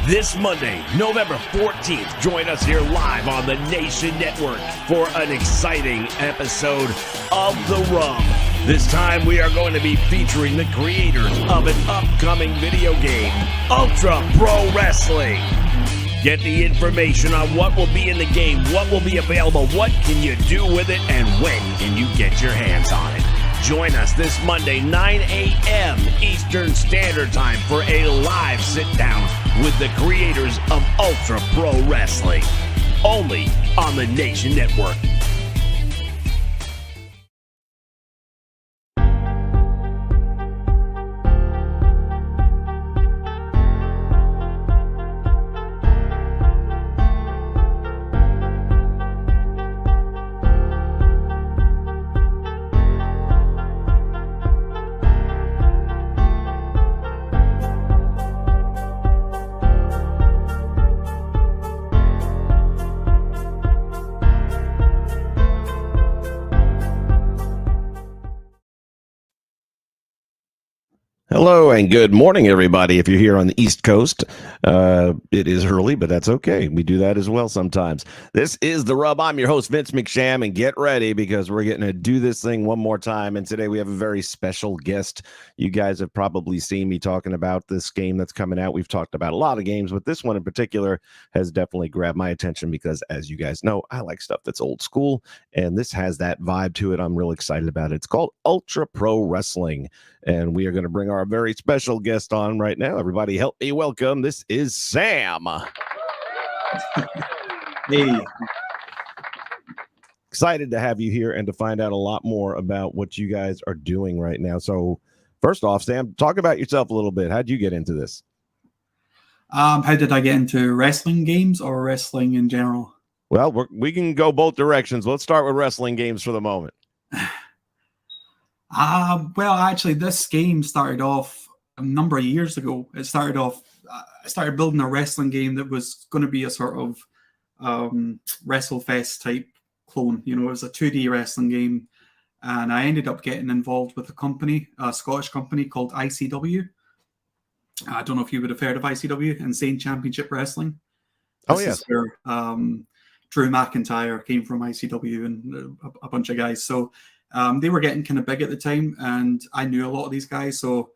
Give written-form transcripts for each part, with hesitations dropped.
This Monday, November 14th, join us here live on the Nation Network for an exciting episode of The Rub. This time we are going to be featuring the creators of an upcoming video game, Ultra Pro Wrestling. Get the information on what will be in the game, what will be available, what can you do with it, and when can you get your hands on it. Join us this Monday, 9 a.m. Eastern Standard Time for a live sit-down with the creators of Ultra Pro Wrestling, only on the Nation Network. Hello and good morning, everybody. If you're here on the East Coast, it is early, but that's okay. We do that as well sometimes. This is The Rub. I'm your host, Vince McSham, and get ready because we're getting to do this thing one more time. And today we have a very special guest. You guys have probably seen me talking about this game that's coming out. We've talked about a lot of games, but this one in particular has definitely grabbed my attention because, as you guys know, I like stuff that's old school, and this has that vibe to it. I'm real excited about it. It's called Ultra Pro Wrestling. And we are going to bring our very special guest on right now. Everybody help me welcome. This is Sam. Hey. Excited to have you here and to find out a lot more about what you guys are doing right now. So first off, Sam, talk about yourself a little bit. How'd you get into this? How did I get into wrestling games or wrestling in general? Well, we can go both directions. Let's start with wrestling games for the moment. Well, actually, this game started off a number of years ago. It started off, I started building a wrestling game that was going to be a sort of WrestleFest type clone. You know, it was a 2D wrestling game. And I ended up getting involved with a company, a Scottish company called ICW. I don't know if you would have heard of ICW, Insane Championship Wrestling. Oh, yes. Where, Drew McIntyre came from ICW and a bunch of guys. So they were getting kind of big at the time, and I knew a lot of these guys. So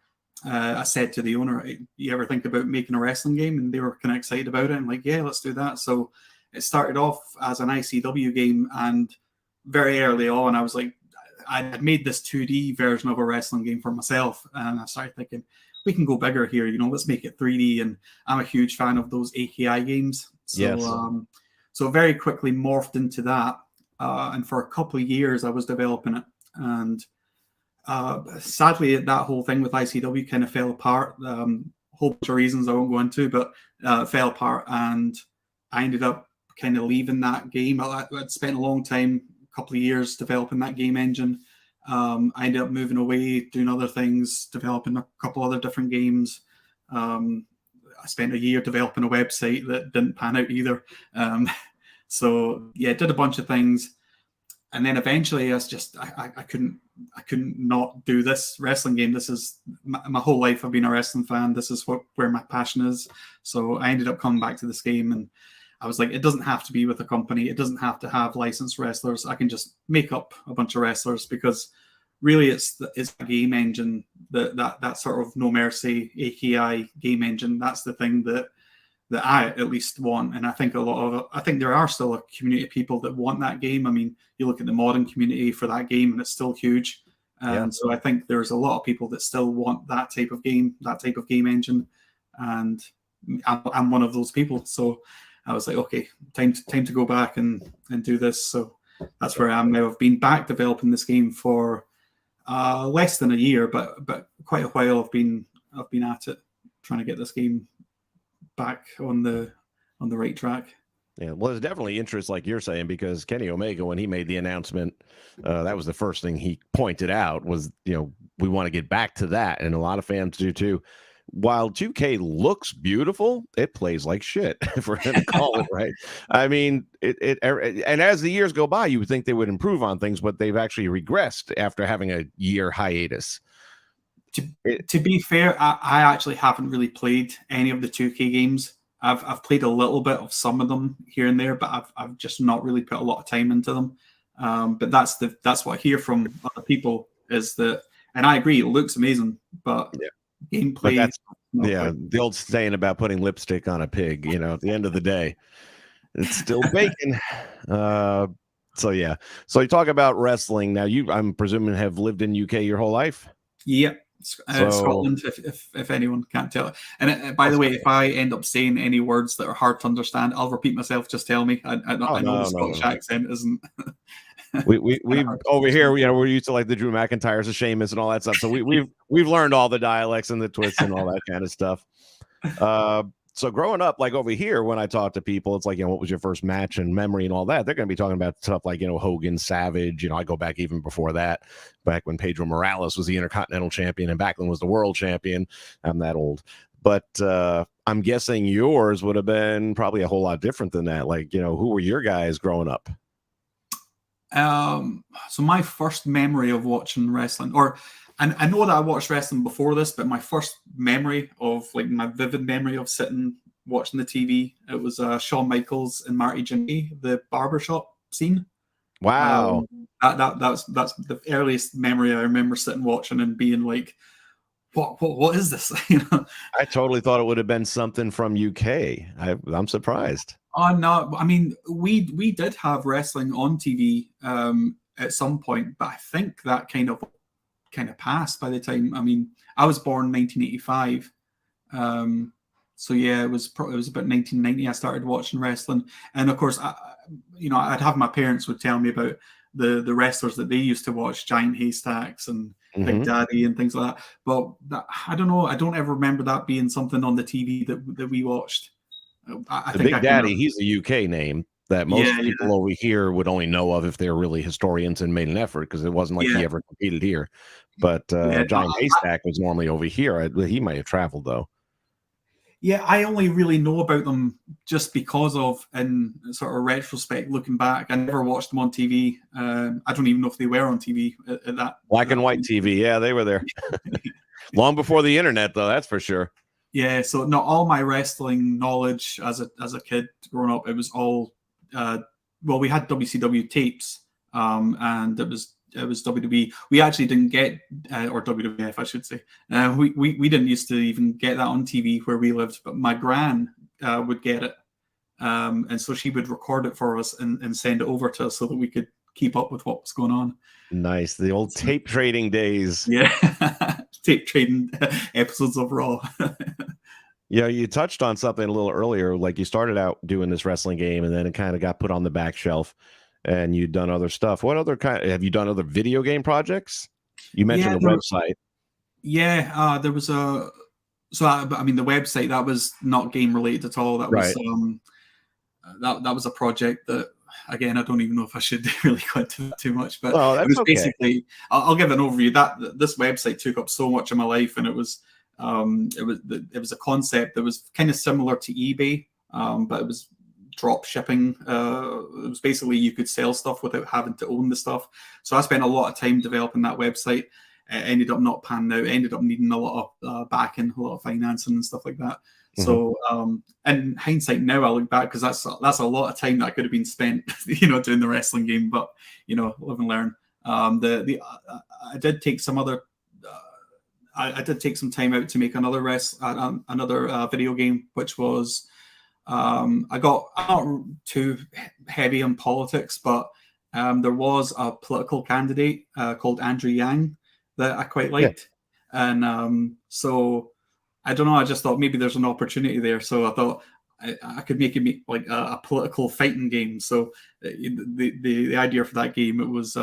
I said to the owner, "Hey, you ever think about making a wrestling game?" And they were kind of excited about it. I'm like, yeah, let's do that. So it started off as an ICW game, and very early on, I was like, I had made this 2D version of a wrestling game for myself, and I started thinking, we can go bigger here. You know, let's make it 3D. And I'm a huge fan of those AKI games. So, yes. So very quickly morphed into that. And for a couple of years, I was developing it. And sadly, that whole thing with ICW kind of fell apart. Whole bunch of reasons I won't go into, but it fell apart. And I ended up kind of leaving that game. I'd spent a long time, a couple of years developing that game engine. I ended up moving away, doing other things, developing a couple other different games. I spent a year developing a website that didn't pan out either. So yeah, did a bunch of things, and then eventually I couldn't not do this wrestling game. This is my whole life. I've been a wrestling fan. This is where my passion is. So I ended up coming back to this game, and I was like, it doesn't have to be with a company. It doesn't have to have licensed wrestlers. I can just make up a bunch of wrestlers, because really it's a game engine, that sort of No Mercy AKI game engine. That's the thing that I at least want. And I think there are still a community of people that want that game. I mean, you look at the modern community for that game and it's still huge. And so I think there's a lot of people that still want that type of game engine. And I'm one of those people. So I was like, okay, time to go back and do this. So that's where I am now. I've been back developing this game for less than a year, but quite a while. I've been at it, trying to get this game back on the right track. Yeah, well, there's definitely interest, like you're saying, because Kenny Omega, when he made the announcement, that was the first thing he pointed out was, we want to get back to that, and a lot of fans do too. While 2K looks beautiful, it plays like shit, for him to call it, right? I mean, and as the years go by, you would think they would improve on things, but they've actually regressed after having a year hiatus. To be fair, I actually haven't really played any of the 2K games. I've played a little bit of some of them here and there, but I've just not really put a lot of time into them. But that's what I hear from other people is that, and I agree, it looks amazing, but gameplay. But that's the old saying about putting lipstick on a pig. You know, at the end of the day, it's still bacon. So yeah. So you talk about wrestling now. I'm presuming have lived in UK your whole life. Yeah. Scotland, if anyone can't tell. And by the way, if I end up saying any words that are hard to understand, I'll repeat myself. Just tell me. I know the Scottish accent isn't. we over here, you know, we're used to like the Drew McIntyres, the Sheamus, and all that stuff. So we've learned all the dialects and the twists and all that kind of stuff. So growing up, like over here, when I talk to people, it's like, you know, what was your first match and memory and all that? They're going to be talking about stuff like, you know, Hogan, Savage. You know, I go back even before that, back when Pedro Morales was the Intercontinental Champion and Backlund was the World Champion. I'm that old. But I'm guessing yours would have been probably a whole lot different than that. Like, you know, who were your guys growing up? So my first memory of watching wrestling, and I know that I watched wrestling before this, but my first memory of, like, my vivid memory of sitting watching the TV, it was Shawn Michaels and Marty Jannetty, the barbershop scene. Wow. That's the earliest memory I remember sitting watching and being like, what is this? You know? I totally thought it would have been something from UK. I'm surprised. Oh no, I mean, we did have wrestling on TV at some point, but I think that kind of passed by the time. I mean, I was born in 1985, so yeah, it was about 1990 I started watching wrestling, and of course, I'd have my parents would tell me about the wrestlers that they used to watch, Giant Haystacks and Big Daddy and things like that. But I don't know, I don't ever remember that being something on the TV that we watched. I think Big Daddy, he's a UK name that most people over here would only know of if they're really historians and made an effort, because it wasn't like he ever competed here. But Giant Haystack was normally over here. He might have traveled, though. Yeah, I only really know about them just because of, in sort of retrospect, looking back, I never watched them on TV. I don't even know if they were on TV at that. Black and white TV, yeah, they were there. Long before the internet, though, that's for sure. Yeah, so not all my wrestling knowledge as a kid growing up, it was all we had WCW tapes, and it was WWE. We actually didn't get or WWF, I should say. We didn't used to even get that on TV where we lived, but my gran would get it, and so she would record it for us and send it over to us so that we could keep up with what was going on. Nice, the old tape trading days. Yeah, tape trading episodes of Raw. Yeah, you touched on something a little earlier. Like, you started out doing this wrestling game, and then it kind of got put on the back shelf, and you've done other stuff. What other have you done? Other video game projects? You mentioned the website. Yeah, there was a. So I mean, the website, that was not game related at all. That was that was a project that, again, I don't even know if I should really go into too much, but it was basically. I'll give an overview. That this website took up so much of my life, and it was a concept that was kind of similar to eBay, but it was drop shipping. It was basically you could sell stuff without having to own the stuff. So I spent a lot of time developing that website. Ended up not panning out. Ended up needing a lot of backing, a lot of financing and stuff like that. So, in hindsight now, I look back, because that's a lot of time that could have been spent, doing the wrestling game. But live and learn. I did take some other. I did take some time out to make another video game, which was I'm not too heavy on politics, but there was a political candidate called Andrew Yang that I quite liked, and so I don't know. I just thought maybe there's an opportunity there, so I thought I could make it like a political fighting game. So the idea for that game, it was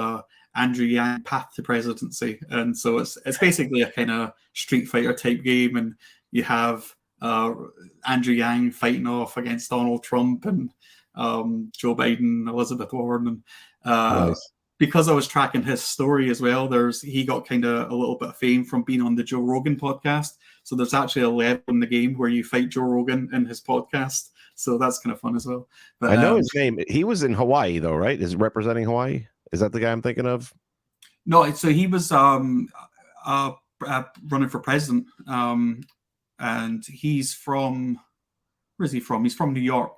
Andrew Yang Path to Presidency, and so it's basically a kind of Street Fighter type game, and you have Andrew Yang fighting off against Donald Trump and Joe Biden, Elizabeth Warren, and nice. Because I was tracking his story as well, he got kind of a little bit of fame from being on the Joe Rogan podcast. So there's actually a level in the game where you fight Joe Rogan in his podcast. So that's kind of fun as well. But I know his name. He was in Hawaii, though, right? Is representing Hawaii? Is that the guy I'm thinking of? No, so he was running for president, and he's from. where's he from? He's from New York.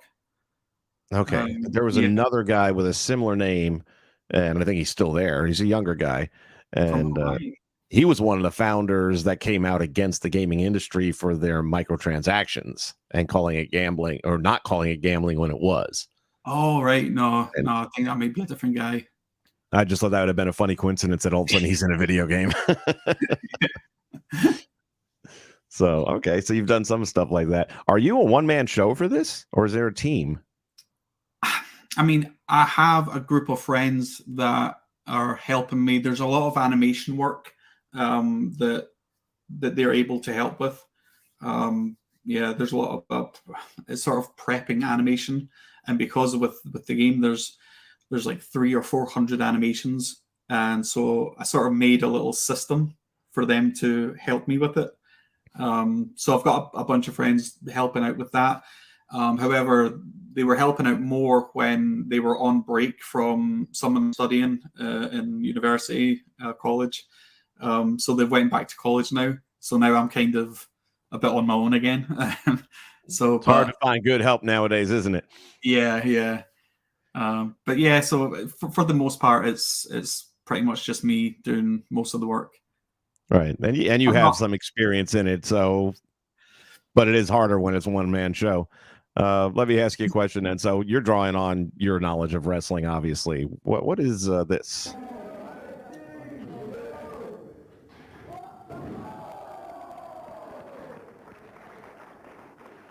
Okay. There was another guy with a similar name, and I think he's still there. He's a younger guy, and he was one of the founders that came out against the gaming industry for their microtransactions and calling it gambling, or not calling it gambling when it was. Oh, right. No, I think that might be a different guy. I just thought that would have been a funny coincidence that all of a sudden he's in a video game. So, okay. So you've done some stuff like that. Are you a one-man show for this, or is there a team? I mean, I have a group of friends that are helping me. There's a lot of animation work that they're able to help with. There's a lot of it's sort of prepping animation, and because with the game, there's like 300 or 400 animations, and so I sort of made a little system for them to help me with it. So I've got a bunch of friends helping out with that. However, they were helping out more when they were on break from someone studying in university, college. So they went back to college now. So now I'm kind of a bit on my own again. So it's hard to find good help nowadays, isn't it? Yeah. But yeah, so for the most part, it's pretty much just me doing most of the work. Right, and you have some experience in it, so, but it is harder when it's a one-man show. Let me ask you a question then. So you're drawing on your knowledge of wrestling, obviously. What is this?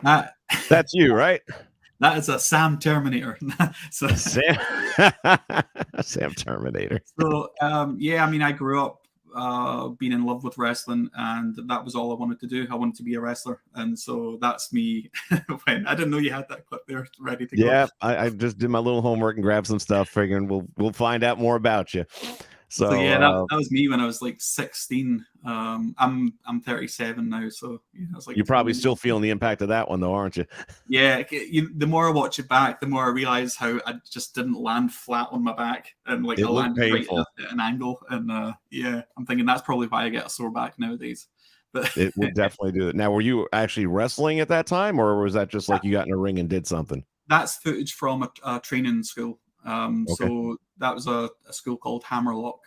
That's you, right? That is a Sam Terminator. So Sam Terminator. So yeah, I mean, I grew up being in love with wrestling, and that was all I wanted to do. I wanted to be a wrestler, and so that's me. When I didn't know you had that clip there ready to go. Yeah, I just did my little homework and grabbed some stuff, figuring we'll find out more about you. So yeah, that was me when I was like 16. I'm 37 now, so yeah, I was like, you're probably still feeling the impact of that one, though, aren't you? Yeah, the more I watch it back, the more I realize how I just didn't land flat on my back, and like I landed right at an angle, and yeah, I'm thinking that's probably why I get a sore back nowadays. But it will definitely do it. Now, were you actually wrestling at that time, or was that just like you got in a ring and did something? That's footage from a training school. Okay. So that was a school called Hammerlock,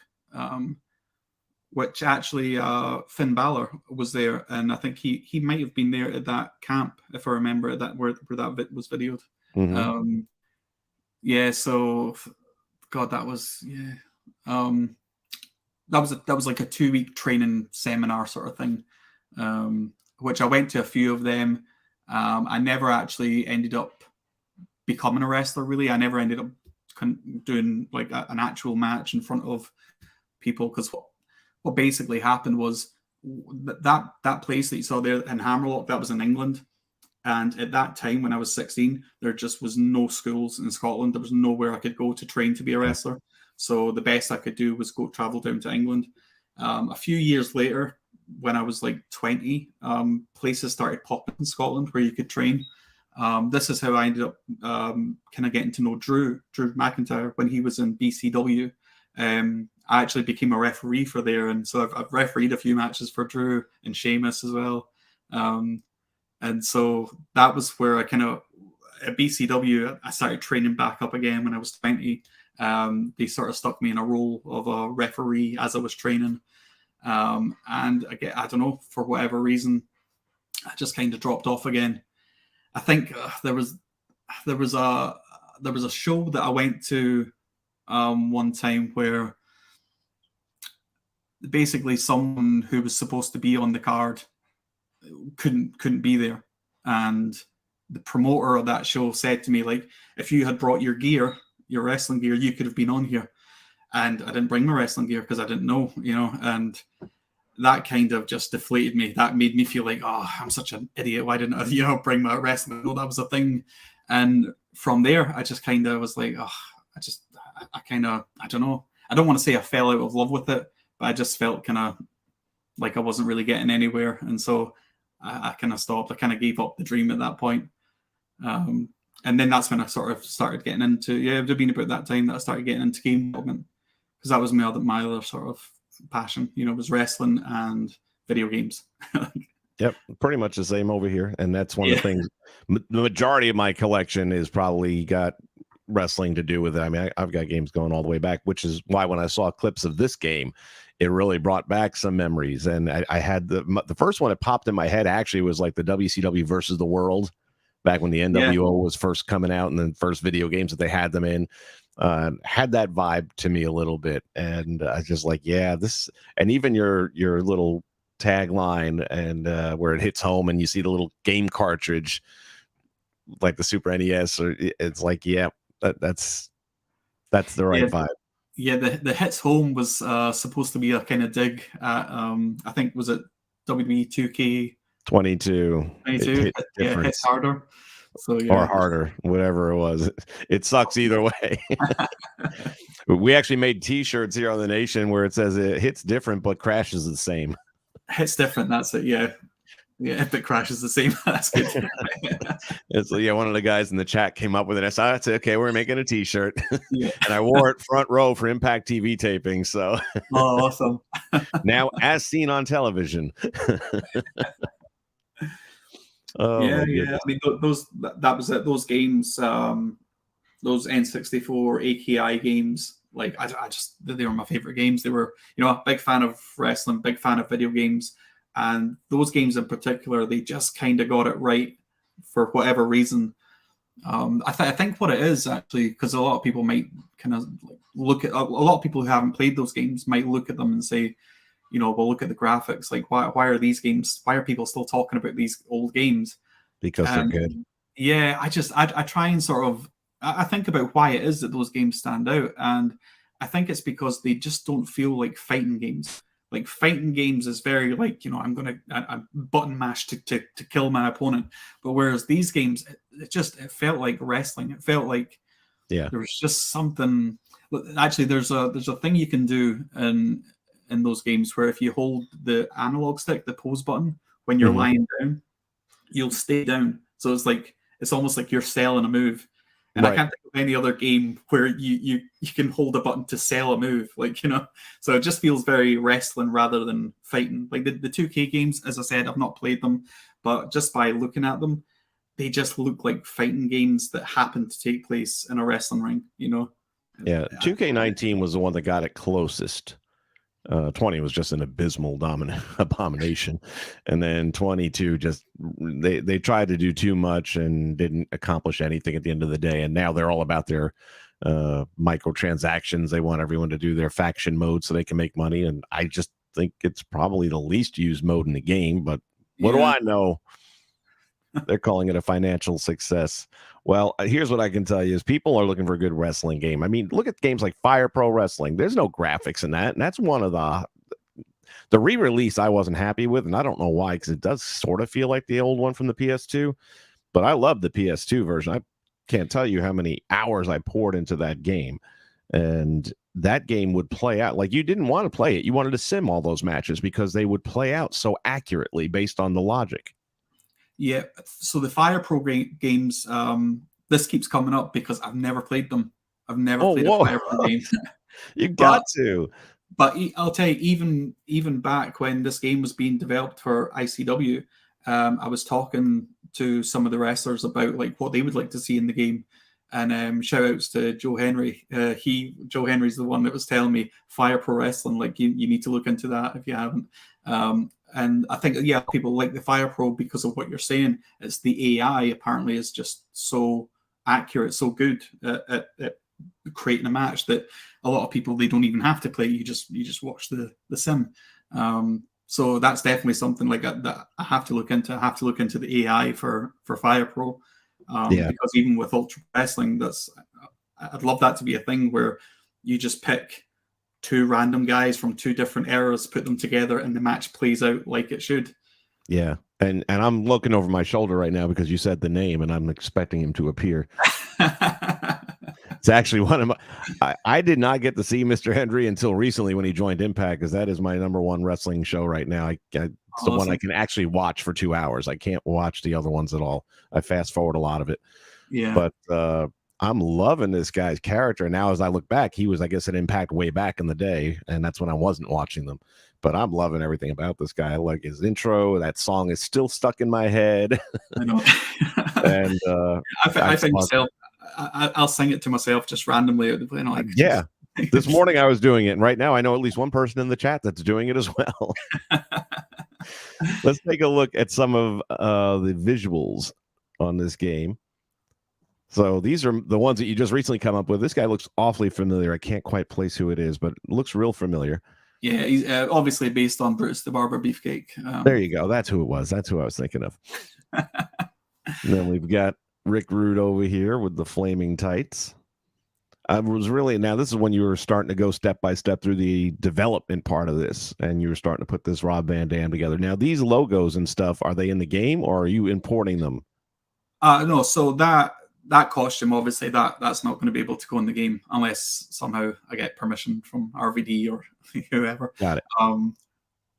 which actually Finn Balor was there, and I think he might have been there at that camp, if I remember that where that was videoed. Mm-hmm. Yeah, so God, that was that was like a 2-week training seminar sort of thing, which I went to a few of them. I never actually ended up becoming a wrestler. Really, I never ended up doing like an actual match in front of people, because what basically happened was that place that you saw there in Hammerlock, that was in England, and at that time when I was 16, there just was no schools in Scotland. There was nowhere I could go to train to be a wrestler, so the best I could do was go travel down to England. A few years later, when I was like 20, places started popping in Scotland where you could train. This is how I ended up kind of getting to know Drew McIntyre when he was in BCW. I actually became a referee for there, and so I've refereed a few matches for Drew and Sheamus as well. And so that was where I kind of, at BCW, I started training back up again when I was 20. They sort of stuck me in a role of a referee as I was training. And again, I don't know, for whatever reason, I just kind of dropped off again. I think there was a show that I went to one time where basically someone who was supposed to be on the card couldn't be there, and the promoter of that show said to me, like, if you had brought your wrestling gear, you could have been on here. And I didn't bring my wrestling gear because I didn't know, and that kind of just deflated me. That made me feel like, oh, I'm such an idiot. Why didn't I, bring my wrestling? Well, that was a thing. And from there, I just kind of was like, oh, I don't know. I don't want to say I fell out of love with it, but I just felt kind of like I wasn't really getting anywhere. And so I kind of stopped. I kind of gave up the dream at that point. And then that's when I sort of started getting into, it would have been about that time that I started getting into game development, because that was my other sort of passion, was wrestling and video games. Yep, pretty much the same over here, and that's one of the things. The majority of my collection is probably got wrestling to do with it. I mean, I've got games going all the way back, which is why when I saw clips of this game, it really brought back some memories. And I had the first one that popped in my head actually was like the WCW versus the World, back when the NWO was first coming out, and then first video games that they had them in. Had that vibe to me a little bit, and I was just like, yeah, this, and even your little tagline and where it hits home and you see the little game cartridge like the Super NES, or it's like, yeah, that's the right vibe. Yeah, the hits home was supposed to be a kind of dig at I think, was it WWE 2K22? It hits harder. So, yeah. Or harder, whatever it was. It sucks either way. We actually made T-shirts here on the Nation where it says it hits different but crashes the same. Hits different, that's it. Yeah, if it crashes the same, that's good. It's one of the guys in the chat came up with it. I said, "That's okay. We're making a T-shirt," and I wore it front row for Impact TV taping. So, awesome! Now, as seen on television. I mean, that was it. Those games, those N64 AKI games. Like, they were my favorite games. They were, a big fan of wrestling, big fan of video games. And those games in particular, they just kind of got it right for whatever reason. I think what it is, actually, because a lot of people might kind of look at, a lot of people who haven't played those games might look at them and say, well, look at the graphics. Like, why are these games, why are people still talking about these old games? Because they're good. Yeah, I try and sort of, I think about why it is that those games stand out, and I think it's because they just don't feel like fighting games. Like, fighting games is very like, I'm going to button mash to kill my opponent. But whereas these games, it felt like wrestling. It felt like there was just something. Actually, there's a thing you can do in those games where if you hold the analog stick, the pose button, when you're lying down, you'll stay down. So it's almost like you're selling a move. And I can't think of any other game where you can hold a button to sell a move, So it just feels very wrestling rather than fighting. Like the 2K games, as I said, I've not played them, but just by looking at them, they just look like fighting games that happen to take place in a wrestling ring, Yeah, 2K19 was the one that got it closest. 20 was just an abysmal abomination, and then 22 just they tried to do too much and didn't accomplish anything at the end of the day. And now they're all about their microtransactions. They want everyone to do their faction mode so they can make money, and I just think it's probably the least used mode in the game. But what do I know? They're calling it a financial success. Well, here's what I can tell you is people are looking for a good wrestling game. I mean, look at games like Fire Pro Wrestling. There's no graphics in that. And that's one of the re-release I wasn't happy with. And I don't know why, because it does sort of feel like the old one from the PS2. But I love the PS2 version. I can't tell you how many hours I poured into that game. And that game would play out like you didn't want to play it. You wanted to sim all those matches because they would play out so accurately based on the logic. Yeah, so the Fire Pro games, this keeps coming up because I've never played them. I've never played a Fire Pro game. You got to. But I'll tell you, even back when this game was being developed for ICW, I was talking to some of the wrestlers about like what they would like to see in the game. And shout outs to Joe Henry. Joe Henry's the one that was telling me Fire Pro Wrestling, like you need to look into that if you haven't. And I think, people like the Fire Pro because of what you're saying. It's the AI apparently is just so accurate, so good at creating a match that a lot of people, they don't even have to play. You just watch the sim. So that's definitely something like that I have to look into. I have to look into the AI for Fire Pro. Because even with Ultra Wrestling, I'd love that to be a thing where you just pick two random guys from two different eras, put them together, and the match plays out like it should. Yeah, and I'm looking over my shoulder right now because you said the name, and I'm expecting him to appear. It's actually one of my. I did not get to see Mr. Henry until recently when he joined Impact, because that is my number one wrestling show right now. It's the one I can actually watch for 2 hours. I can't watch the other ones at all. I fast forward a lot of it. Yeah, but I'm loving this guy's character. Now, as I look back, he was, I guess, an Impact way back in the day, and that's when I wasn't watching them. But I'm loving everything about this guy. I like his intro. That song is still stuck in my head. I know. And I think myself, I'll sing it to myself just randomly. Like, yeah. This morning I was doing it, and right now I know at least one person in the chat that's doing it as well. Let's take a look at some of the visuals on this game. So these are the ones that you just recently come up with. This guy looks awfully familiar. I can't quite place who it is, but it looks real familiar. Yeah, he's obviously based on Brutus the Barber Beefcake. There you go. That's who it was. That's who I was thinking of. And then we've got Rick Rude over here with the flaming tights. I was really, now this is when you were starting to go step by step through the development part of this, and you were starting to put this Rob Van Dam together. Now, these logos and stuff, are they in the game, or are you importing them? No, so that costume, obviously, that's not going to be able to go in the game unless somehow I get permission from RVD or whoever. Got it.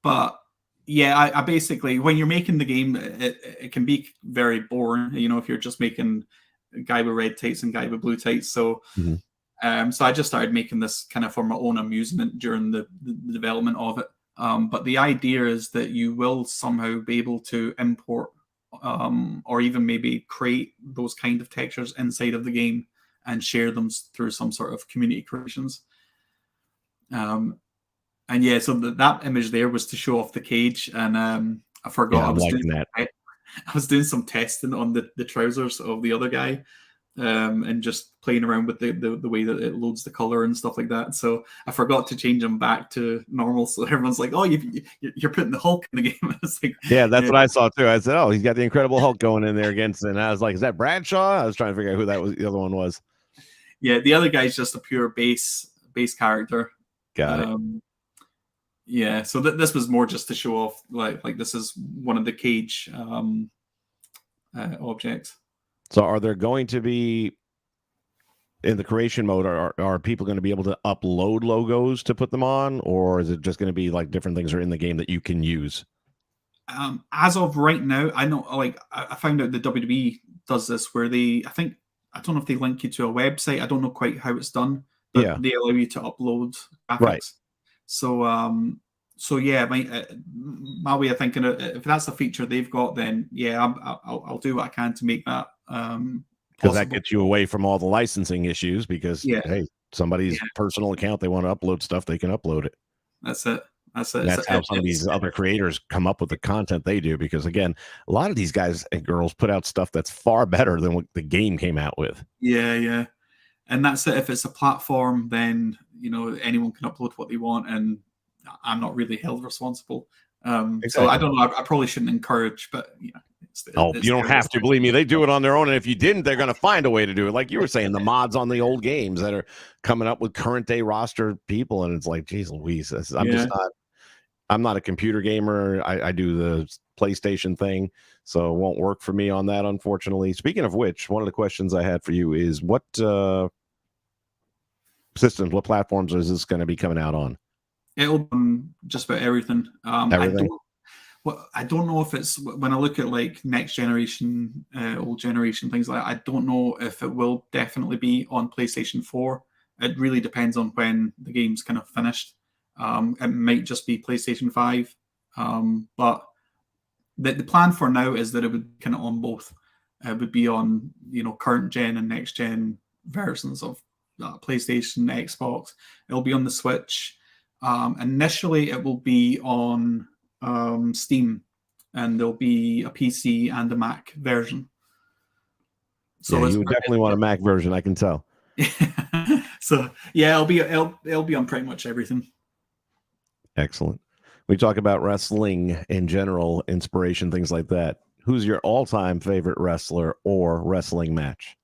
But yeah, I basically, when you're making the game, it can be very boring, if you're just making a guy with red tights and guy with blue tights. So, so I just started making this kind of for my own amusement during the development of it. But the idea is that you will somehow be able to import or even maybe create those kind of textures inside of the game and share them through some sort of community creations. And yeah, so that image there was to show off the cage, and I forgot I was doing some testing on the trousers of the other guy, and just playing around with the way that it loads the color and stuff like that. So I forgot to change them back to normal. So everyone's like, "Oh, you're putting the Hulk in the game." It's like, yeah, that's what I saw too. I said, "Oh, he's got the Incredible Hulk going in there against," and I was like, "Is that Bradshaw?" I was trying to figure out who that was. The other one was. Yeah, the other guy's just a pure base character. Got it. Yeah, so this was more just to show off, like this is one of the cage objects. So are there going to be, in the creation mode, are people going to be able to upload logos to put them on, or is it just going to be like different things are in the game that you can use? As of right now, I know, like I found out the WWE does this where I don't know if they link you to a website. I don't know quite how it's done, but they allow you to upload graphics. Right. So yeah, my way of thinking, if that's a feature they've got, then yeah, I'll do what I can to make that. Because that gets you away from all the licensing issues. Because hey, somebody's personal account, they want to upload stuff, they can upload it. That's it. That's how some of these other creators come up with the content they do. Because again, a lot of these guys and girls put out stuff that's far better than what the game came out with. Yeah. And that's it. If it's a platform, then anyone can upload what they want, and I'm not really held responsible. Exactly. So I don't know. I probably shouldn't encourage, but you don't have to. Believe me, they do it on their own, and if you didn't, they're going to find a way to do it. Like you were saying, the mods on the old games that are coming up with current day roster people, and it's like, geez Louise, I'm not a computer gamer. I do the PlayStation thing, so it won't work for me on that, unfortunately. Speaking of which, one of the questions I had for you is what systems, what platforms is this going to be coming out on? It'll be just about everything. Everything. I don't know if it's, when I look at like next generation, old generation, things like that, I don't know if it will definitely be on PlayStation 4. It really depends on when the game's kind of finished. It might just be PlayStation 5. But the plan for now is that it would kind of on both. It would be on, current gen and next gen versions of PlayStation, Xbox. It'll be on the Switch. Initially, it will be on Steam, and there'll be a PC and a Mac version. So you would definitely want a Mac version, I can tell. So yeah, it'll be on pretty much everything. Excellent. We talk about wrestling in general, inspiration, things like that. Who's your all-time favorite wrestler or wrestling match?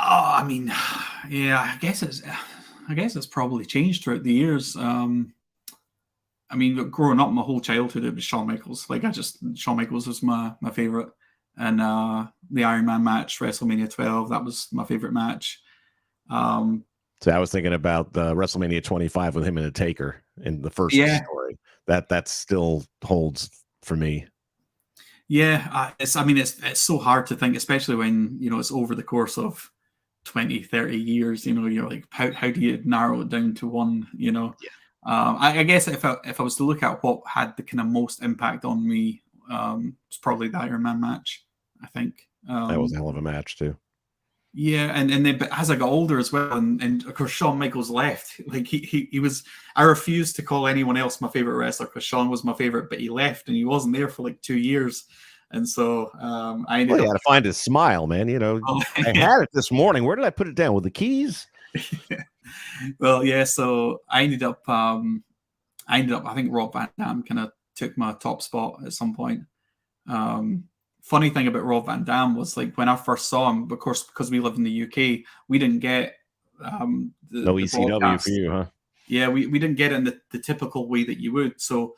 Oh, I mean, yeah, I guess it's probably changed throughout the years. I mean, growing up, my whole childhood, it was Shawn Michaels. Shawn Michaels was my favorite. And the Iron Man match, WrestleMania 12, that was my favorite match. So I was thinking about the WrestleMania 25 with him and the Taker in the first story. That still holds for me. Yeah, it's so hard to think, especially when, it's over the course of 20, 30 years. You're like, how do you narrow it down to one? Yeah. I guess if I was to look at what had the kind of most impact on me, it's probably the Iron Man match, I think. That was a hell of a match too. Yeah, and then but as I got older as well, and of course Shawn Michaels left. Like he was. I refused to call anyone else my favorite wrestler because Shawn was my favorite, but he left and he wasn't there for like 2 years, and so I ended Well, you up. got to find his smile, man. Oh, I had it this morning. Where did I put it down? With the keys? Well, yeah. So I ended up. I think Rob Van Dam kind of took my top spot at some point. Funny thing about Rob Van Dam was like when I first saw him, of course, because we live in the UK, we didn't get no ECW broadcast. for you, huh? Yeah, we didn't get it in the typical way that you would. So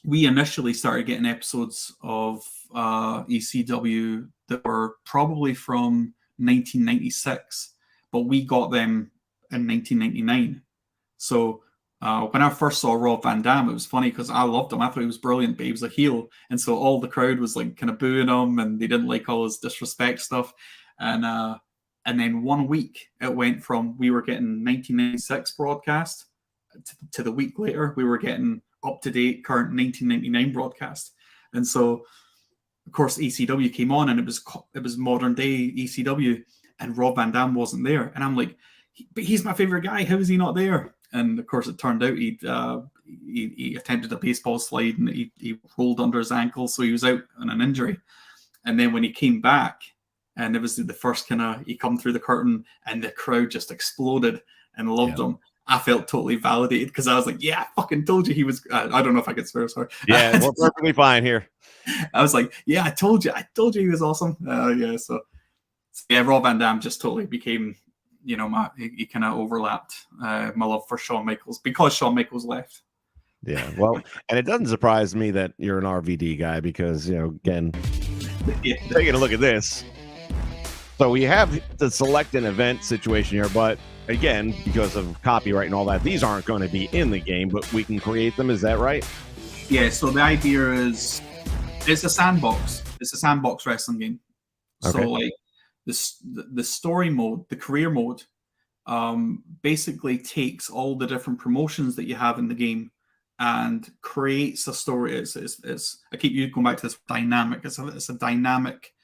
we initially started getting episodes of ECW that were probably from 1996, but we got them in 1999. So when I first saw Rob Van Dam, it was funny because I loved him. I thought he was brilliant, but he was a heel. And so all the crowd was like kind of booing him and they didn't like all his disrespect stuff. And then 1 week it went from we were getting 1996 broadcast to the week later we were getting up-to-date current 1999 broadcast. And so of course ECW came on and it was modern day ECW and Rob Van Dam wasn't there. And I'm like, but he's my favorite guy. How is he not there? And of course, it turned out he attempted a baseball slide and he rolled under his ankle, so he was out on an injury. And then when he came back, and it was the first he come through the curtain, and the crowd just exploded and loved him. I felt totally validated because I was like, "Yeah, I fucking told you he was." I don't know if I could swear. Sorry. Yeah, we're perfectly fine here. I was like, "Yeah, I told you he was awesome." So Rob Van Dam just totally became. He kind of overlapped my love for Shawn Michaels because Shawn Michaels left. Yeah, well, and it doesn't surprise me that you're an RVD guy because, again, taking a look at this. So we have the select an event situation here, but again, because of copyright and all that, these aren't going to be in the game, but we can create them. Is that right? Yeah, so the idea is it's a sandbox. It's a sandbox wrestling game. Okay. So like, the story mode, the career mode, basically takes all the different promotions that you have in the game and creates a story. I keep going back to this dynamic. It's a dynamic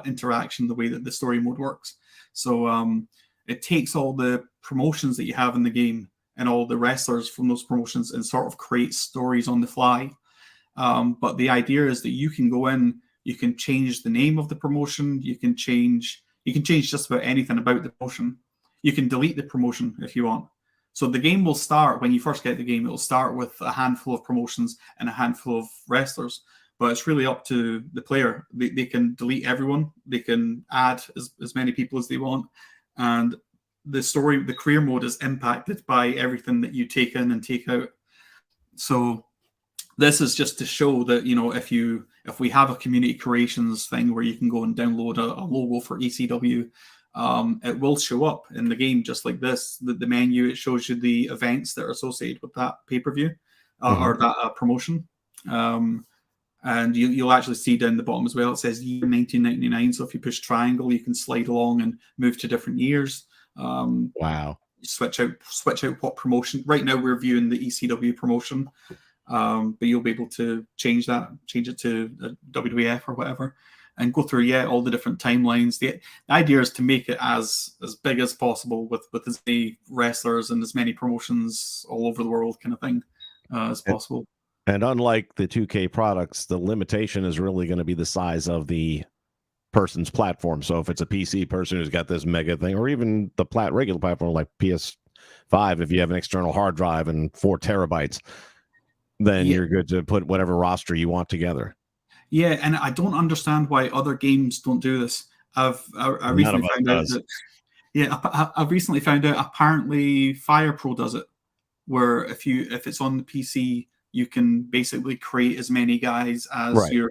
interaction, the way that the story mode works. So it takes all the promotions that you have in the game and all the wrestlers from those promotions and sort of creates stories on the fly. But the idea is that you can go in, you can change the name of the promotion, you can change just about anything about the promotion. You can delete the promotion if you want. So the game will start, when you first get the game, it'll start with a handful of promotions and a handful of wrestlers. But it's really up to the player. They can delete everyone. They can add as many people as they want. And the career mode is impacted by everything that you take in and take out. So this is just to show that, if we have a community creations thing where you can go and download a logo for ECW, it will show up in the game just like this. The menu, it shows you the events that are associated with that pay-per-view or that promotion. And you'll actually see down the bottom as well, it says year 1999. So if you push triangle, you can slide along and move to different years. Wow. Switch out what promotion. Right now we're viewing the ECW promotion. But you'll be able to change it to WWF or whatever, and go through all the different timelines. The idea is to make it as big as possible with as many wrestlers and as many promotions all over the world, kind of thing, as possible. And unlike the 2K products, the limitation is really going to be the size of the person's platform. So if it's a PC person who's got this mega thing, or even the regular platform like PS5, if you have an external hard drive and 4 terabytes. Then you're good to put whatever roster you want together. Yeah, and I don't understand why other games don't do this. I recently found out that. Yeah, I've recently found out apparently Fire Pro does it, where if it's on the PC, you can basically create as many guys as your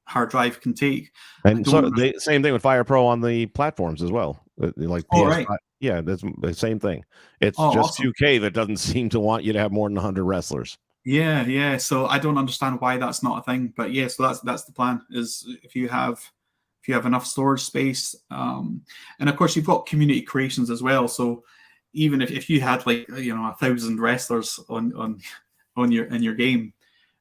hard drive can take. And so same thing with Fire Pro on the platforms as well, like PS5. Right. Yeah, that's the same thing. It's just awesome. 2K that doesn't seem to want you to have more than 100 wrestlers. Yeah. So I don't understand why that's not a thing, but yeah, so that's the plan. Is if you have enough storage space, and of course you've got community creations as well. So even if you had like 1,000 wrestlers on your game,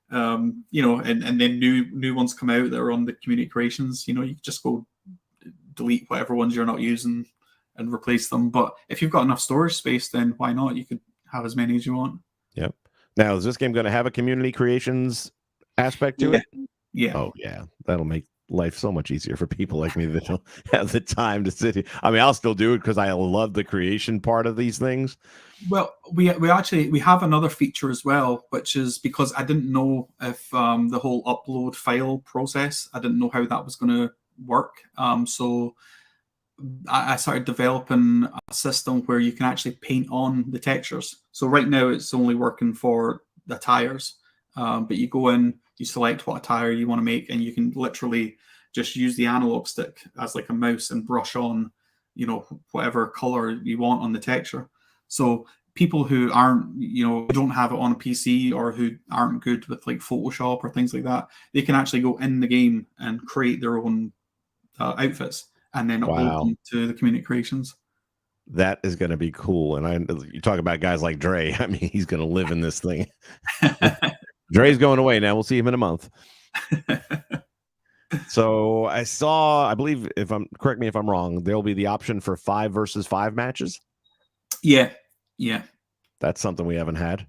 and then new ones come out that are on the community creations, you could just go delete whatever ones you're not using and replace them. But if you've got enough storage space, then why not? You could have as many as you want. Yep. Now, is this game going to have a community creations aspect to it? Yeah. Oh, yeah. That'll make life so much easier for people like me that don't have the time to sit here. I mean, I'll still do it because I love the creation part of these things. Well, we have another feature as well, which is because I didn't know if the whole upload file process, I didn't know how that was going to work. So I started developing a system where you can actually paint on the textures. So right now it's only working for the tires, but you go in, you select what attire you want to make, and you can literally just use the analog stick as like a mouse and brush on, whatever color you want on the texture. So people who aren't, don't have it on a PC or who aren't good with like Photoshop or things like that, they can actually go in the game and create their own outfits and then upload them to the community creations. That is going to be cool. And you talk about guys like Dre. I mean, he's going to live in this thing. Dre's going away now. We'll see him in a month. So I believe, correct me if I'm wrong, there'll be the option for 5 versus 5 matches. Yeah. That's something we haven't had.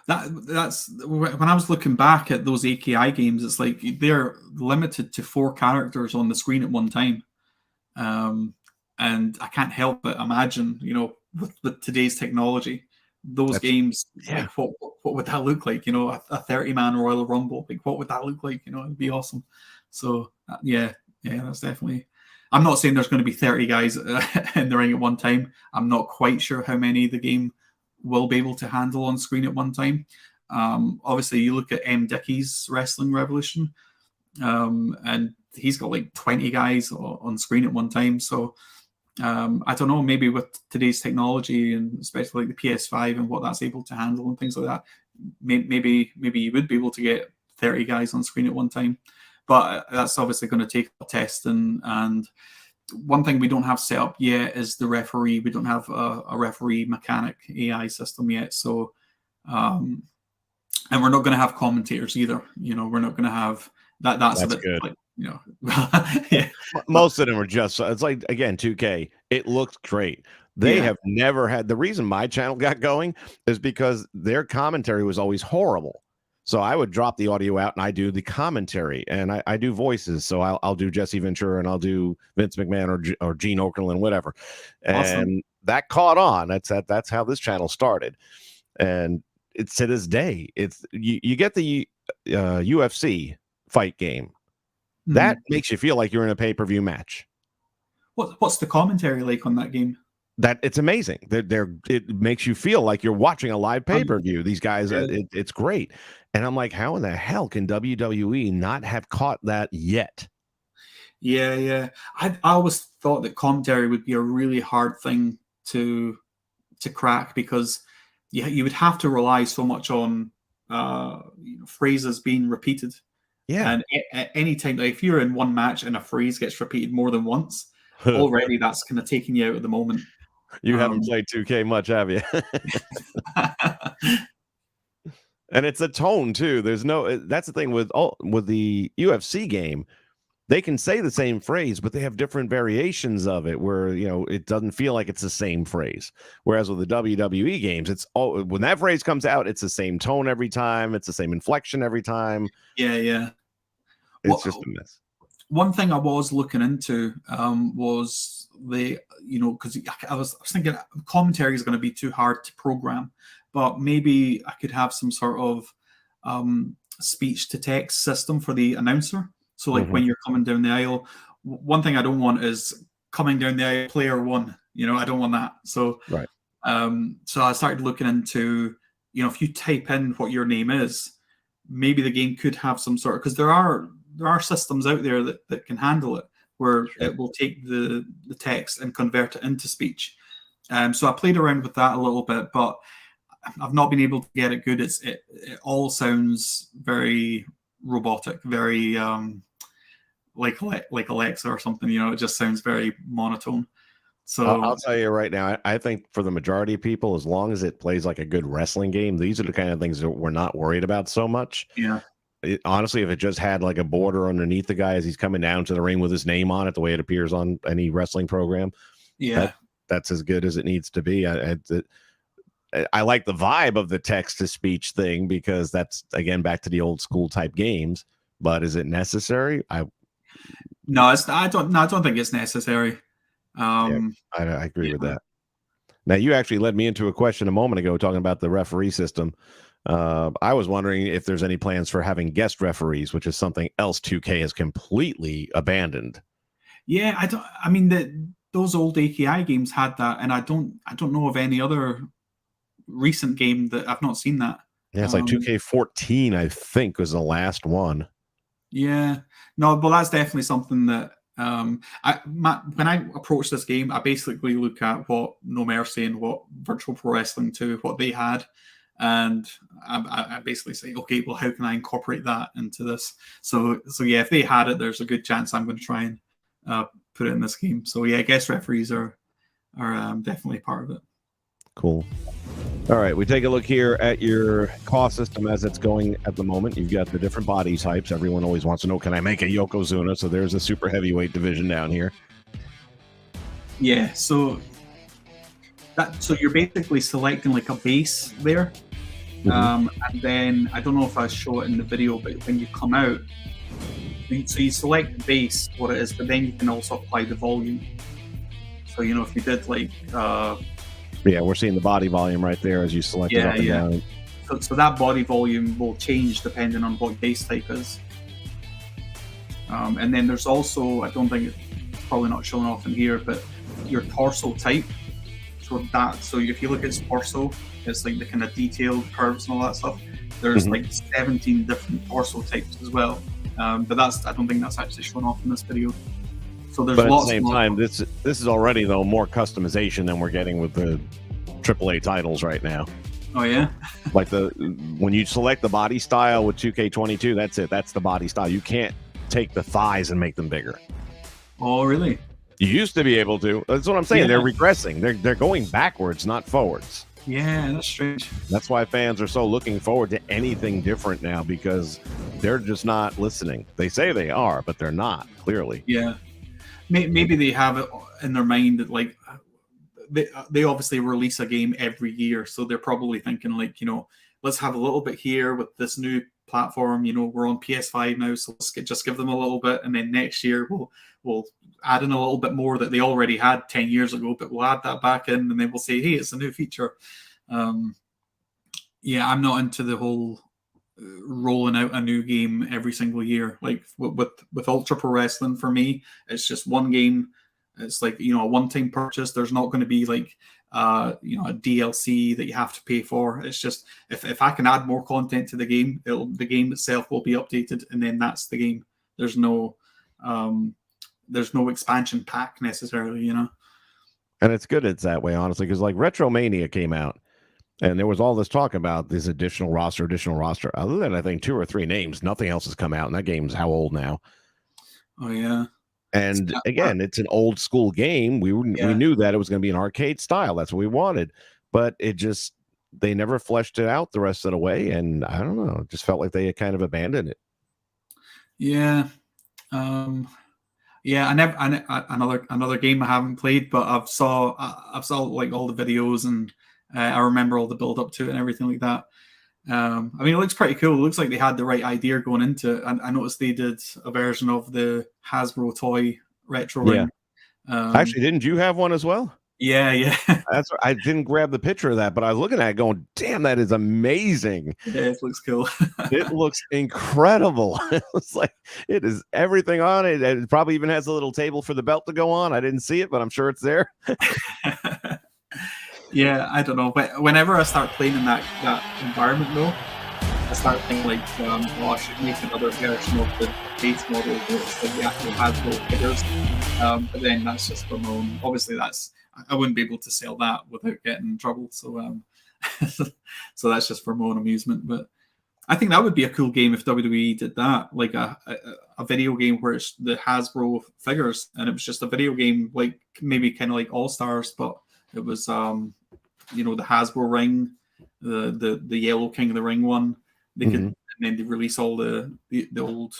That's when I was looking back at those AKI games, it's like they're limited to 4 characters on the screen at one time. And I can't help but imagine, with today's technology, those games, like what would that look like? A 30-man Royal Rumble, like what would that look like? It'd be awesome. So yeah, that's definitely. I'm not saying there's going to be 30 guys in the ring at one time. I'm not quite sure how many the game will be able to handle on screen at one time. Obviously, you look at M. Dickey's Wrestling Revolution, and he's got like 20 guys on screen at one time. So I don't know, maybe with today's technology and especially like the PS5 and what that's able to handle and things like that, maybe you would be able to get 30 guys on screen at one time. But that's obviously going to take a test. And one thing we don't have set up yet is the referee. We don't have a referee mechanic AI system yet. So, and we're not going to have commentators either. We're not going to have that. That's a bit good. Like, yeah. Most of them are just, it's like, again, 2K, it looks great. They have never had, the reason my channel got going is because their commentary was always horrible. So I would drop the audio out and I do the commentary and I do voices. So I'll do Jesse Ventura and I'll do Vince McMahon or Gene Okerlund, whatever. Awesome. And that caught on. That's how this channel started. And it's to this day, it's you get the UFC fight game. That makes you feel like you're in a pay-per-view match. What's the commentary like on that game? That it's amazing. It makes you feel like you're watching a live pay-per-view. These guys, it's great. And I'm like, how in the hell can WWE not have caught that yet? Yeah. I always thought that commentary would be a really hard thing to crack because you would have to rely so much on phrases being repeated. Yeah. And at any time, like if you're in one match and a phrase gets repeated more than once, already that's kind of taking you out of the moment. You haven't played 2K much, have you? And it's a tone too. That's the thing with the UFC game. They can say the same phrase, but they have different variations of it where, it doesn't feel like it's the same phrase. Whereas with the WWE games, when that phrase comes out, it's the same tone every time. It's the same inflection every time. Yeah. It's just a mess. One thing I was looking into was because I was thinking commentary is going to be too hard to program, but maybe I could have some sort of speech to text system for the announcer. So like when you're coming down the aisle, one thing I don't want is coming down the aisle, player 1. I don't want that. So right. So I started looking into, if you type in what your name is, maybe the game could have some sort of, because there are systems out there that can handle it, where it will take the text and convert it into speech. So I played around with that a little bit, but I've not been able to get it good. It all sounds very robotic, very like Alexa or something. It just sounds very monotone. So I'll tell you right now, I think for the majority of people, as long as it plays like a good wrestling game, these are the kind of things that we're not worried about so much. Yeah. Honestly, if it just had like a border underneath the guy as he's coming down to the ring with his name on it, the way it appears on any wrestling program, that's as good as it needs to be. I like the vibe of the text to speech thing because that's, again, back to the old school type games. But is it necessary? No, I don't think it's necessary. I agree with that. Now, you actually led me into a question a moment ago talking about the referee system. I was wondering if there's any plans for having guest referees, which is something else 2K has completely abandoned. Yeah, those old AKI games had that, and I don't know of any other recent game that I've not seen that. Yeah, it's like 2K14, I think, was the last one. Yeah, no, but that's definitely something that when I approach this game, I basically look at what No Mercy and what Virtual Pro Wrestling 2, what they had, and I basically say, okay, well, how can I incorporate that into this? So yeah, if they had it, there's a good chance I'm going to try and put it in this game. So yeah, guest referees are definitely part of it. Cool. All right, we take a look here at your cost system as it's going at the moment. You've got the different body types. Everyone always wants to know, can I make a Yokozuna? So there's a super heavyweight division down here. Yeah, so you're basically selecting like a base there. And then I don't know if I show it in the video, but when you come out, so you select the base, what it is, but then you can also apply the volume. So if you did like we're seeing the body volume right there as you select it up and down. So that body volume will change depending on what base type is. And then there's also, I don't think it's probably not shown off in here, but your torso type. So if you look at its torso, it's like the kind of detailed curves and all that stuff. There's like 17 different torso types as well. But I don't think that's actually shown off in this video. So there's but at lots the same time, this is already though more customization than we're getting with the AAA titles right now. Oh yeah. Like when you select the body style with 2K22, that's it. That's the body style. You can't take the thighs and make them bigger. Oh really? You used to be able to. That's what I'm saying. Yeah. They're regressing. They're going backwards, not forwards. Yeah, that's strange. That's why fans are so looking forward to anything different now, because they're just not listening. They say they are, but they're not, clearly. Yeah. Maybe they have it in their mind that like they obviously release a game every year, so they're probably thinking like, let's have a little bit here with this new platform. We're on PS5 now, so let's just give them a little bit, and then next year we'll add in a little bit more that they already had 10 years ago, but we'll add that back in, and then we'll say, hey, it's a new feature. I'm not into the whole rolling out a new game every single year. Like with Ultra Pro Wrestling, for me, it's just one game. It's like a one-time purchase. There's not going to be like a DLC that you have to pay for. It's just if I can add more content to the game, the game itself will be updated, and then that's the game. There's no expansion pack necessarily, And it's good it's that way, honestly, because like Retromania came out, and there was all this talk about this additional roster. Other than I think 2 or 3 names, nothing else has come out, and that game's how old now? Oh yeah. And again, it's an old school game. We knew that it was going to be an arcade style. That's what we wanted, but they never fleshed it out the rest of the way, and I don't know, it just felt like they had kind of abandoned it. Yeah. Another game I haven't played, but I've saw like all the videos, and I remember all the build up to it and everything like that. It looks pretty cool. It looks like they had the right idea going into it. I noticed they did a version of the Hasbro toy retro ring. Actually, didn't you have one as well? Yeah. That's I didn't grab the picture of that, but I was looking at it going, damn, that is amazing. Yeah, it looks cool. It looks incredible. It's like it is everything on it. It probably even has a little table for the belt to go on. I didn't see it, but I'm sure it's there. Yeah, I don't know. But whenever I start playing in that environment, though, I start thinking like, I should make another version of the base model that's like the actual Hasbro figures. But then that's just for my own. Obviously, I wouldn't be able to sell that without getting in trouble. So So that's just for my own amusement. But I think that would be a cool game if WWE did that, like a video game where it's the Hasbro figures, and it was just a video game, like maybe kind of like All Stars, but it was the Hasbro ring, the Yellow King of the Ring one. They could, and then they release all the old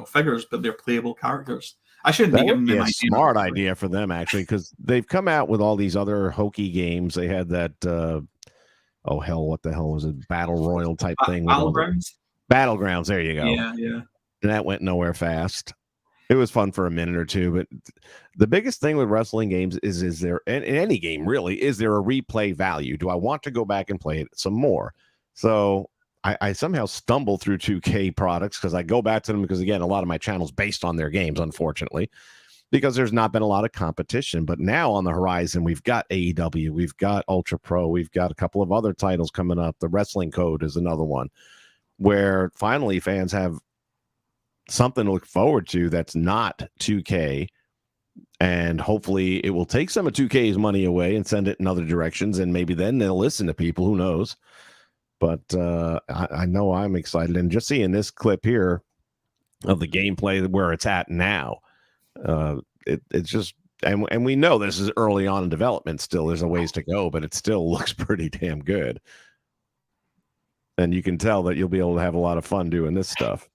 figures, but they're playable characters. I shouldn't That be would giving be them a smart idea for them, actually, because they've come out with all these other hokey games. They had that. Oh hell! What the hell was it? Battle Royal type thing. Battlegrounds. Battlegrounds. There you go. Yeah. And that went nowhere fast. It was fun for a minute or two, but the biggest thing with wrestling games is there, in any game really, is there a replay value? Do I want to go back and play it some more? So I somehow stumble through 2K products because I go back to them because, again, a lot of my channel's based on their games, unfortunately, because there's not been a lot of competition. But now on the horizon, we've got AEW, we've got Ultra Pro, we've got a couple of other titles coming up. The Wrestling Code is another one where finally fans have something to look forward to that's not 2K. And hopefully it will take some of 2K's money away and send it in other directions. And maybe then they'll listen to people. Who knows? But I know I'm excited. And just seeing this clip here of the gameplay where it's at now, it's just, and we know this is early on in development still. There's a ways to go, but it still looks pretty damn good. And you can tell that you'll be able to have a lot of fun doing this stuff.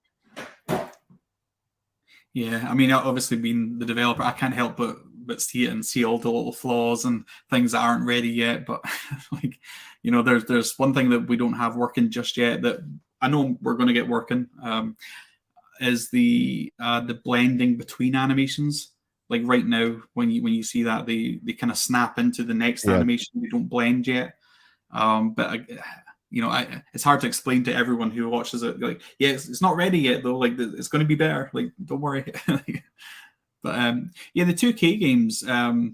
Yeah, I mean, obviously being the developer, I can't help but see it and see all the little flaws and things that aren't ready yet. But like, there's one thing that we don't have working just yet that I know we're going to get working. Is the blending between animations. Like right now, when you see that, they kind of snap into the next animation. They don't blend yet. But it's hard to explain to everyone who watches it. Like, yeah, it's not ready yet though. Like, it's going to be better. Like, don't worry. But the 2K games. I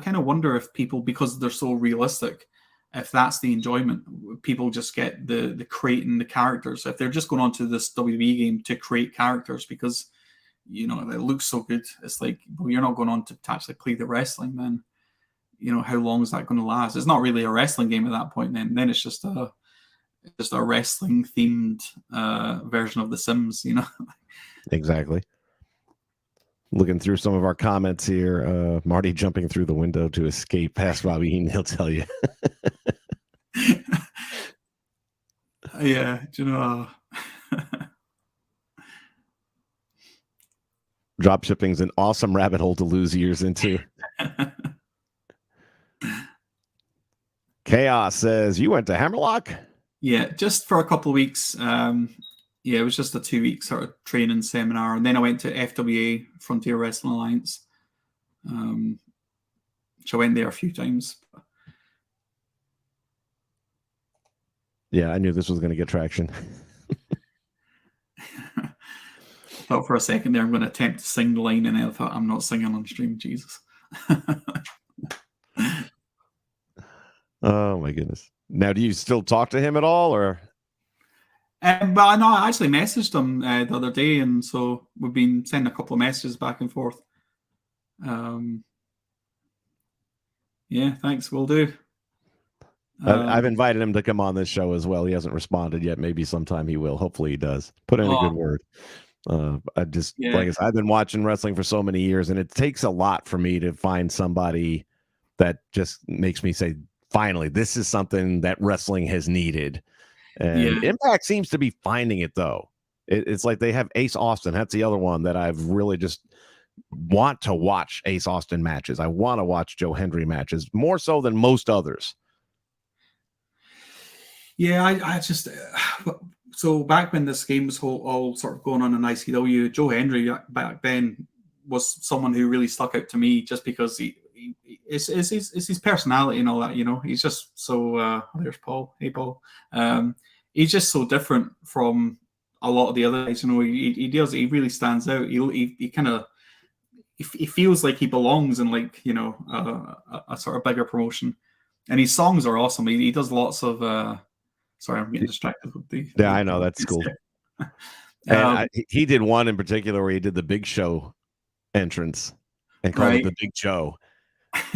kind of wonder if people, because they're so realistic, if that's the enjoyment, people just get the creating the characters. If they're just going on to this WWE game to create characters because it looks so good, it's like, well, you're not going on to actually play the wrestling then. How long is that going to last? It's not really a wrestling game at that point. Then it's just a wrestling themed version of The Sims. Exactly. Looking through some of our comments here, Marty jumping through the window to escape past Robbie Heenan, he'll tell you. Yeah, Drop shipping's an awesome rabbit hole to lose years into. Chaos says, you went to Hammerlock? Yeah, just for a couple of weeks. It was just a 2-week sort of training seminar. And then I went to FWA, Frontier Wrestling Alliance. Which I went there a few times. Yeah, I knew this was going to get traction. Thought for a second there I'm going to attempt to sing the line, and then I thought, I'm not singing on stream, Jesus. Oh my goodness. Now, do you still talk to him at all, or? Well, no, I actually messaged him the other day, and so we've been sending a couple of messages back and forth. Yeah, thanks, will do. I've invited him to come on this show as well. He hasn't responded yet. Maybe sometime he will. Hopefully he does. Put in a good word. Like I said, I've been watching wrestling for so many years, and it takes a lot for me to find somebody that just makes me say, finally, this is something that wrestling has needed. And Impact seems to be finding it, though. It's like they have Ace Austin. That's the other one that I've really just want to watch Ace Austin matches. I want to watch Joe Hendry matches more so than most others. Yeah, I just so back when this game was all sort of going on in ICW, Joe Hendry back then was someone who really stuck out to me just because it's his personality and all that. He's just so. There's Paul. Hey, Paul. He's just so different from a lot of the other guys. He really stands out. He kind of he feels like he belongs in a sort of bigger promotion, and his songs are awesome. He does lots of. Sorry, I'm getting distracted with the. Yeah, I know that's cool. And he did one in particular where he did the Big Show entrance and called it the Big Show.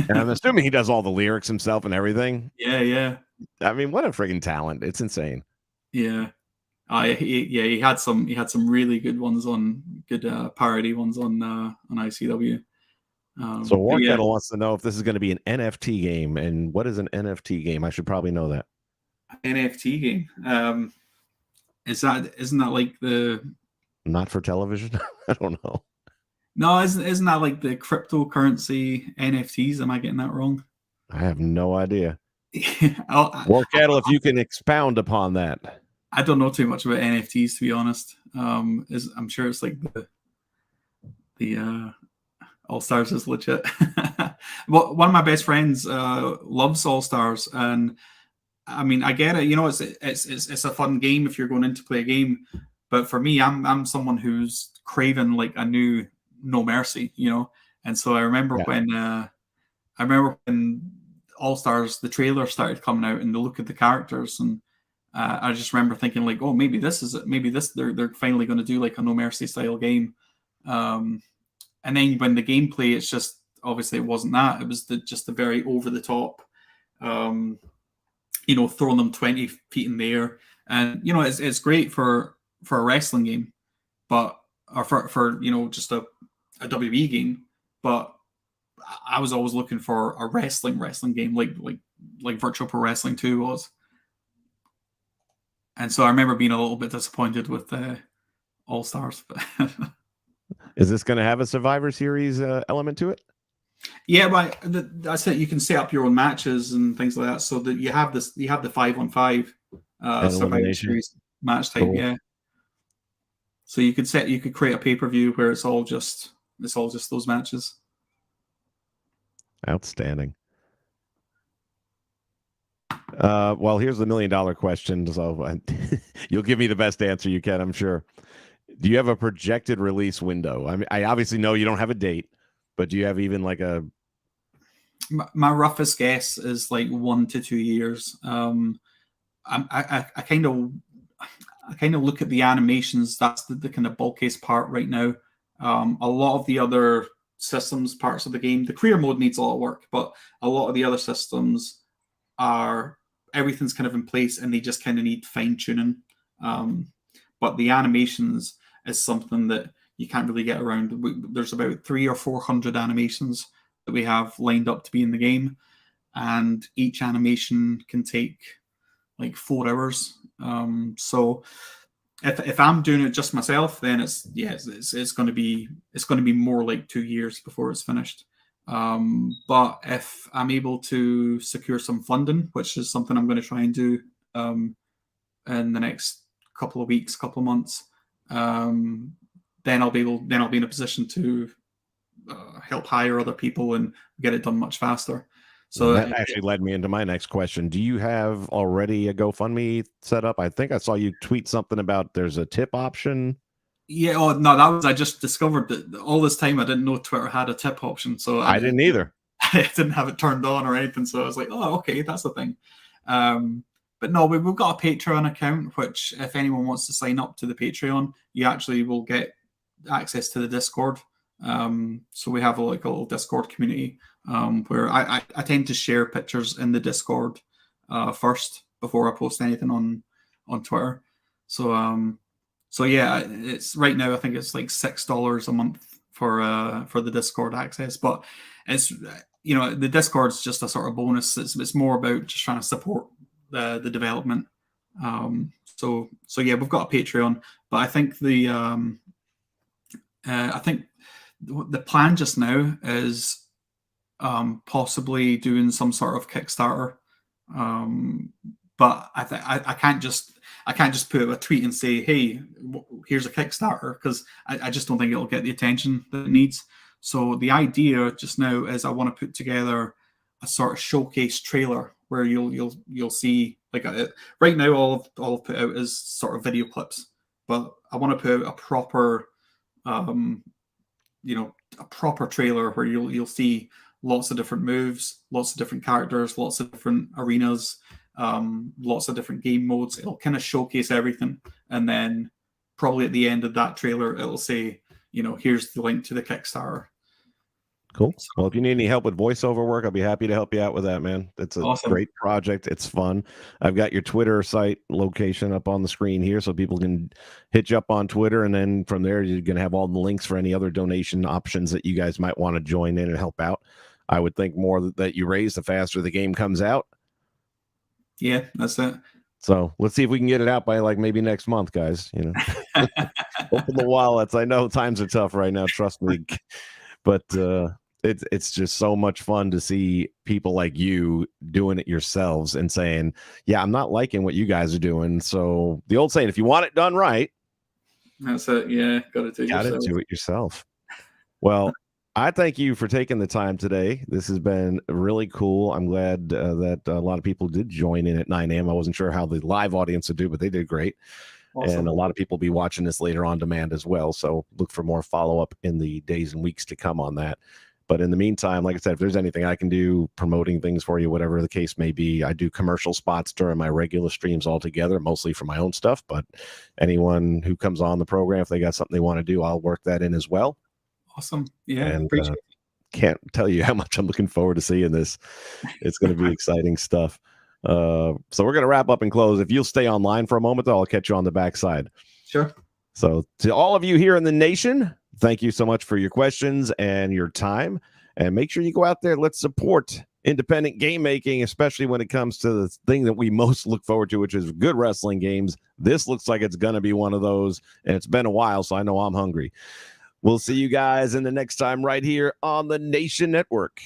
And I'm assuming he does all the lyrics himself and everything. Yeah. I mean, what a friggin' talent! It's insane. Yeah. He had some really good ones parody ones on ICW. So War Kettle wants to know if this is going to be an NFT game, and what is an NFT game? I should probably know that. NFT game. Isn't that like the not for television? I don't know. No, isn't that like the cryptocurrency NFTs? Am I getting that wrong? I have no idea. War Cattle, if you can expound upon that. I don't know too much about NFTs, to be honest. I'm sure it's like the All Stars is legit. Well, one of my best friends loves All Stars, and I mean, I get it. You know, it's a fun game if you're going in to play a game. But for me, I'm someone who's craving like a new No Mercy, you know. And so I remember when All Stars the trailer started coming out and the look at the characters, and I just remember thinking like, oh, maybe this is it. Maybe they're finally going to do like a No Mercy style game. And then when the gameplay, it's just obviously it wasn't that. It was just the very over the top, you know, throwing them 20 feet in the air, and you know it's great for a wrestling game, or for you know just a WWE game, but I was always looking for a wrestling game like Virtual Pro Wrestling 2 was. And so I remember being a little bit disappointed with All Stars. Is this going to have a Survivor Series element to it? Yeah, but that's it. You can set up your own matches and things like that, so that you have the 5-on-5 Survivor Series match type. Cool. Yeah. So you could create a pay-per-view where it's all just those matches. Outstanding. Well, here's the $1 million question. So you'll give me the best answer you can, I'm sure. Do you have a projected release window? I mean, I obviously know you don't have a date, but do you have even like a? My roughest guess is like 1 to 2 years. I kind of look at the animations. That's the kind of bulkiest part right now. A lot of the other systems parts of the game, the career mode needs a lot of work, but a lot of the other systems everything's kind of in place and they just kind of need fine tuning. But the animations is something that you can't really get around. There's about 300 or 400 animations that we have lined up to be in the game, and each animation can take like 4 hours. So if I'm doing it just myself, then it's going to be more like 2 years before it's finished. But if I'm able to secure some funding, which is something I'm going to try and do in the next couple of weeks, couple of months, then I'll be in a position to help hire other people and get it done much faster. So that actually led me into my next question. Do you have already a GoFundMe set up? I think I saw you tweet something about there's a tip option. Yeah, oh no, I just discovered that all this time I didn't know Twitter had a tip option. So I didn't either. I didn't have it turned on or anything. So I was like, oh, okay, that's the thing. But no, we've got a Patreon account, which if anyone wants to sign up to the Patreon, you actually will get access to the Discord. So we have a little Discord community where I tend to share pictures in the Discord first before I post anything on Twitter. So yeah, it's right now I think it's like $6 a month for the Discord access, but it's the Discord's just a sort of bonus. It's more about just trying to support the development. So yeah, we've got a Patreon, but I think the plan just now is possibly doing some sort of Kickstarter. But I can't just put a tweet and say, hey, here's a Kickstarter, because I just don't think it'll get the attention that it needs. So the idea just now is I want to put together a sort of showcase trailer where you'll see right now all I've put out is sort of video clips, but I want to put out a proper a proper trailer where you'll see lots of different moves, lots of different characters, lots of different arenas, lots of different game modes. It'll kind of showcase everything, and then probably at the end of that trailer it'll say, here's the link to the Kickstarter. Cool. Well, if you need any help with voiceover work, I'll be happy to help you out with that, man. It's a Awesome. great project. It's fun. I've got your Twitter site location up on the screen here so people can hit you up on Twitter. And then from there, you're going to have all the links for any other donation options that you guys might want to join in and help out. I would think more that you raise, the faster the game comes out. Yeah, that's it. So let's see if we can get it out by like maybe next month, guys. You know, open the wallets. I know times are tough right now. Trust me. But it's just so much fun to see people like you doing it yourselves and saying, yeah, I'm not liking what you guys are doing. So the old saying, if you want it done right, that's it. Yeah, got to do it yourself. Well, I thank you for taking the time today. This has been really cool. I'm glad that a lot of people did join in at 9 a.m. I wasn't sure how the live audience would do, but they did great. Awesome. And a lot of people will be watching this later on demand as well. So look for more follow-up in the days and weeks to come on that. But in the meantime, like I said, if there's anything I can do promoting things for you, whatever the case may be, I do commercial spots during my regular streams altogether, mostly for my own stuff. But anyone who comes on the program, if they got something they want to do, I'll work that in as well. Awesome. Yeah, and appreciate it. Can't tell you how much I'm looking forward to seeing this. It's going to be exciting stuff. So we're going to wrap up and close. If you'll stay online for a moment, though, I'll catch you on the backside. Sure. So to all of you here in the nation, thank you so much for your questions and your time. And make sure you go out there. Let's support independent game making, especially when it comes to the thing that we most look forward to, which is good wrestling games. This looks like it's going to be one of those. And it's been a while, so I know I'm hungry. We'll see you guys in the next time right here on the Nation Network.